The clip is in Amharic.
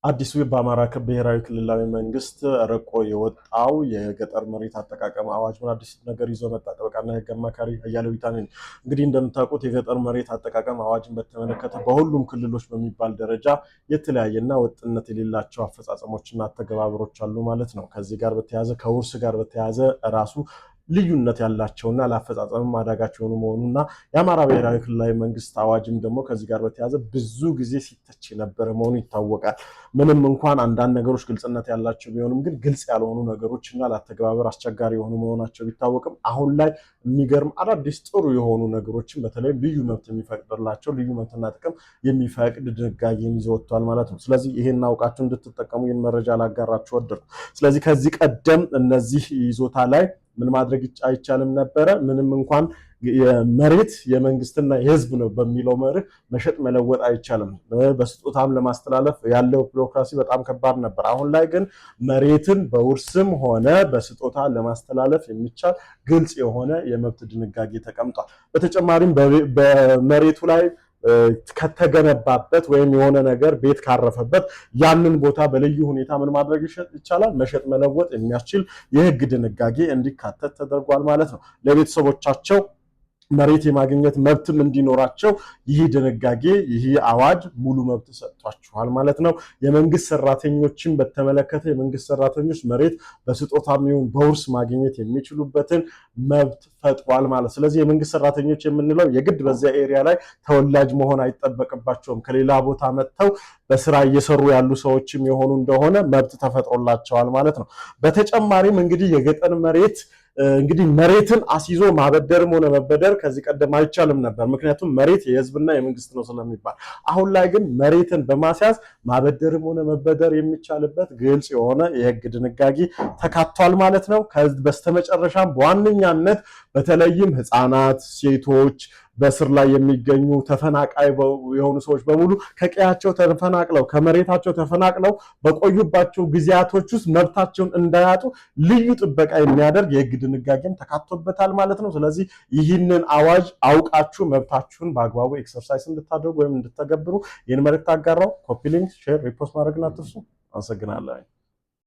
አዲሱ በአማራ ብሔራዊ ክልላዊ መንግስት ረቆ የወጣው የገጠር መሬት አጠቃቀም አዋጅ ምን አዲስ ነገር ይዞ መጣ? ጠበቃና የህግ አማካሪ አያሌው ቢታኒ እንግዲህ እንደምታውቁት የገጠር መሬት አጠቃቀም አዋጅን በተመለከተ በሁሉም ክልሎች በሚባል ደረጃ የተለያየና ወጥነት የሌላቸው አፈጻጸሞችና አተገባበሮች አሉ ማለት ነው። ከዚህ ጋር በተያያዘ ከውርስ ጋር በተያያዘ ራሱ ልዩነት ያላቸውና ለአፈጻጸም አዳጋች የሆኑ መሆኑና የአማራ ብሔራዊ ክልላዊ መንግስት አዋጅም ደግሞ ከዚህ ጋር በተያያዘ ብዙ ጊዜ ሲተች የነበረ መሆኑ ይታወቃል። ምንም እንኳን አንዳንድ ነገሮች ግልጽነት ያላቸው ቢሆንም ግን ግልጽ ያልሆኑ ነገሮችና ለአተገባበር አስቸጋሪ የሆኑ መሆናቸው ቢታወቅም አሁን ላይ የሚገርም አዳዲስ ጥሩ የሆኑ ነገሮችን በተለይ ልዩ መብት የሚፈቅድላቸው ልዩ መብትና ጥቅም የሚፈቅድ ድንጋጌን ይዞ ወጥቷል ማለት ነው። ስለዚህ ይሄን አውቃችሁ እንድትጠቀሙ ይህን መረጃ ላጋራችሁ ወደድኩ። ስለዚህ ከዚህ ቀደም እነዚህ ይዞታ ላይ ምን ማድረግ አይቻልም ነበረ። ምንም እንኳን መሬት የመንግስትና የህዝብ ነው በሚለው መርህ መሸጥ መለወጥ አይቻልም። በስጦታም ለማስተላለፍ ያለው ቢሮክራሲ በጣም ከባድ ነበር። አሁን ላይ ግን መሬትን በውርስም ሆነ በስጦታ ለማስተላለፍ የሚቻል ግልጽ የሆነ የመብት ድንጋጌ ተቀምጧል። በተጨማሪም በመሬቱ ላይ ከተገነባበት ወይም የሆነ ነገር ቤት ካረፈበት ያንን ቦታ በልዩ ሁኔታ ምን ማድረግ ይቻላል? መሸጥ መለወጥ የሚያስችል የህግ ድንጋጌ እንዲካተት ተደርጓል ማለት ነው። ለቤተሰቦቻቸው መሬት የማግኘት መብትም እንዲኖራቸው ይህ ድንጋጌ ይህ አዋጅ ሙሉ መብት ሰጥቷቸዋል ማለት ነው። የመንግስት ሰራተኞችን በተመለከተ የመንግስት ሰራተኞች መሬት በስጦታም ይሁን በውርስ ማግኘት የሚችሉበትን መብት ፈጥሯል ማለት። ስለዚህ የመንግስት ሰራተኞች የምንለው የግድ በዚያ ኤሪያ ላይ ተወላጅ መሆን አይጠበቅባቸውም። ከሌላ ቦታ መጥተው በስራ እየሰሩ ያሉ ሰዎችም የሆኑ እንደሆነ መብት ተፈጥሮላቸዋል ማለት ነው። በተጨማሪም እንግዲህ የገጠር መሬት እንግዲህ መሬትን አስይዞ ማበደርም ሆነ መበደር ከዚህ ቀደም አይቻልም ነበር። ምክንያቱም መሬት የህዝብና የመንግስት ነው ስለሚባል። አሁን ላይ ግን መሬትን በማስያዝ ማበደርም ሆነ መበደር የሚቻልበት ግልጽ የሆነ የህግ ድንጋጌ ተካቷል ማለት ነው። በስተመጨረሻም በዋነኛነት በተለይም ህፃናት፣ ሴቶች፣ በስር ላይ የሚገኙ ተፈናቃይ የሆኑ ሰዎች በሙሉ ከቀያቸው ተፈናቅለው ከመሬታቸው ተፈናቅለው በቆዩባቸው ጊዜያቶች ውስጥ መብታቸውን እንዳያጡ ልዩ ጥበቃ የሚያደርግ የህግ ድንጋጌም ተካቶበታል ማለት ነው። ስለዚህ ይህንን አዋጅ አውቃችሁ መብታችሁን በአግባቡ ኤክሰርሳይዝ እንድታደርጉ ወይም እንድትተገብሩ ይህን መልእክት አጋራው። ኮፒ ሊንክ፣ ሼር፣ ሪፖስት ማድረግና አትርሱ። አመሰግናለሁ።